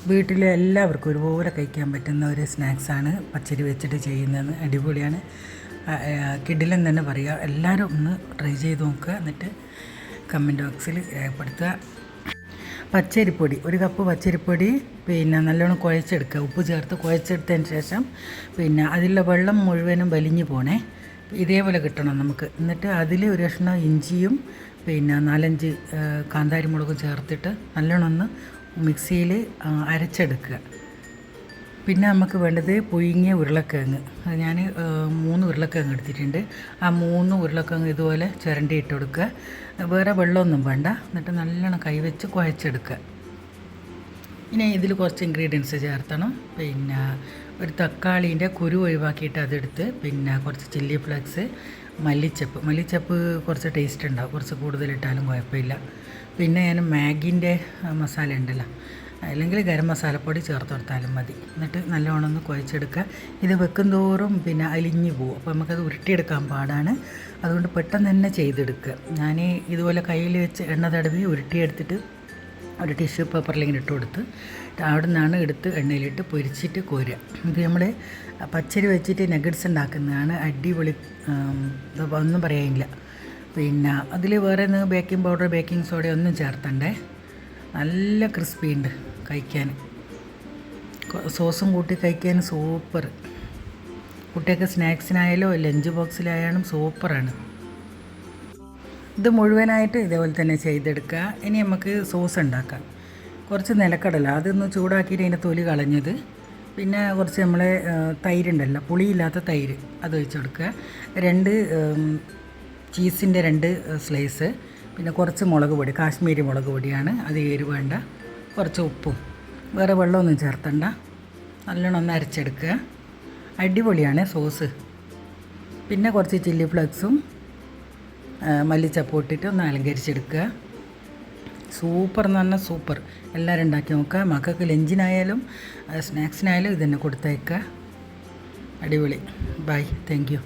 വീട്ടിലെ എല്ലാവർക്കും ഒരുപോലെ കഴിക്കാൻ പറ്റുന്ന ഒരു സ്നാക്സാണ് പച്ചരി വെച്ചിട്ട് ചെയ്യുന്നത്. അടിപൊളിയാണ്, കിടിലൻ തന്നെ പറയുക. എല്ലാവരും ഒന്ന് ട്രൈ ചെയ്ത് നോക്കുക, എന്നിട്ട് കമൻറ്റ് ബോക്സിൽ രേഖപ്പെടുത്തുക. പച്ചരിപ്പൊടി, ഒരു കപ്പ് പച്ചരിപ്പൊടി പിന്നെ നല്ലോണം കുഴച്ചെടുക്കുക. ഉപ്പ് ചേർത്ത് കുഴച്ചെടുത്തതിന് ശേഷം പിന്നെ അതിലുള്ള വെള്ളം മുഴുവനും വലിഞ്ഞു പോണേ, ഇതേപോലെ കിട്ടണം നമുക്ക്. എന്നിട്ട് അതിൽ ഒരു കഷ്ണം ഇഞ്ചിയും പിന്നെ 4-5 കാന്താരി മുളകും ചേർത്തിട്ട് നല്ലോണം ഒന്ന് മിക്സിയിൽ അരച്ചെടുക്കുക. പിന്നെ നമുക്ക് വേണ്ടത് പുഴുങ്ങിയ ഉരുളക്കിഴങ്ങ്. അത് ഞാൻ 3 ഉരുളക്കിഴങ്ങ് എടുത്തിട്ടുണ്ട്. ആ 3 ഉരുളക്കിഴങ്ങ് ഇതുപോലെ ചുരണ്ടി ഇട്ട് കൊടുക്കുക. വേറെ വെള്ളമൊന്നും വേണ്ട. എന്നിട്ട് നല്ലോണം കൈവച്ച് കുഴച്ചെടുക്കുക. ഇനി ഇതിൽ കുറച്ച് ഇൻഗ്രീഡിയൻസ് ചേർത്തണം. പിന്നെ ഒരു തക്കാളീൻ്റെ കുരു ഒഴിവാക്കിയിട്ട് അതെടുത്ത്, പിന്നെ കുറച്ച് ചില്ലി ഫ്ലേക്സ്, മല്ലിച്ചപ്പ് കുറച്ച് ടേസ്റ്റ് ഉണ്ടാവും, കുറച്ച് കൂടുതലിട്ടാലും കുഴപ്പമില്ല. പിന്നെ ഞാൻ മാഗിൻ്റെ മസാല ഉണ്ടല്ലോ, അല്ലെങ്കിൽ ഗരം മസാലപ്പൊടി ചേർത്ത് കൊടുത്താലും മതി. എന്നിട്ട് നല്ലോണം ഒന്ന് കുഴച്ചെടുക്കുക. ഇത് വെക്കും തോറും പിന്നെ അലിഞ്ഞു പോകും, അപ്പോൾ നമുക്കത് ഉരുട്ടിയെടുക്കാൻ പാടാണ്. അതുകൊണ്ട് പെട്ടെന്ന് തന്നെ ചെയ്തെടുക്കുക. ഞാൻ ഇതുപോലെ കയ്യിൽ വെച്ച് എണ്ണ തടവി ഉരുട്ടിയെടുത്തിട്ട് ഒരു ടിഷ്യൂ പേപ്പറിൽ ഇങ്ങനെ ഇട്ട് കൊടുത്ത് അവിടെ നിന്നാണ് എടുത്ത് എണ്ണയിലിട്ട് പൊരിച്ചിട്ട് കോരുക. ഇത് നമ്മൾ പച്ചരി വെച്ചിട്ട് നഗറ്റ്സ് ഉണ്ടാക്കുന്നതാണ്. അടിപൊളി, ഒന്നും പറയാനില്ല. പിന്നെ അതിൽ വേറെ ബേക്കിംഗ് പൗഡർ, ബേക്കിംഗ് സോഡ ഒന്നും ചേർത്തണ്ടേ. നല്ല ക്രിസ്പി ഉണ്ട് കഴിക്കാൻ. സോസും കൂട്ടി കഴിക്കാൻ സൂപ്പർ. കുട്ടിയൊക്കെ സ്നാക്സിനായാലും ലഞ്ച് ബോക്സിലായാലും സൂപ്പറാണ്. ഇത് മുഴുവനായിട്ട് ഇതേപോലെ തന്നെ ചെയ്തെടുക്കുക. ഇനി നമുക്ക് സോസ് ഉണ്ടാക്കാം. കുറച്ച് നിലക്കടല അതൊന്ന് ചൂടാക്കിയിട്ട് അതിൻ്റെ തൊലി കളഞ്ഞത്, പിന്നെ കുറച്ച് നമ്മളെ തൈരുണ്ടല്ലോ, പുളിയില്ലാത്ത തൈര്, അത് ഒഴിച്ച് കൊടുക്കുക. 2 ചീസിൻ്റെ 2 സ്ലൈസ്, പിന്നെ കുറച്ച് മുളക് പൊടി, കാശ്മീരി മുളക് പൊടിയാണ്, അത് എരിവ് വേണ്ട. കുറച്ച് ഉപ്പും, വേറെ വെള്ളമൊന്നും ചേർത്തണ്ട. നല്ലോണം ഒന്ന് അരച്ചെടുക്കുക. അടിപൊളിയാണ് സോസ്. പിന്നെ കുറച്ച് ചില്ലി ഫ്ലേക്സും മല്ലിച്ചപ്പ് ഇട്ടിട്ട് ഒന്ന് അലങ്കരിച്ചെടുക്കുക. സൂപ്പർ എന്ന് പറഞ്ഞാൽ സൂപ്പർ. എല്ലാവരും ഉണ്ടാക്കി നോക്കുക. മക്കൾക്ക് ലഞ്ചിനായാലും സ്നാക്സിനായാലും ഇതന്നെ കൊടുത്തയക്കുക. അടിപൊളി. Bye, thank U.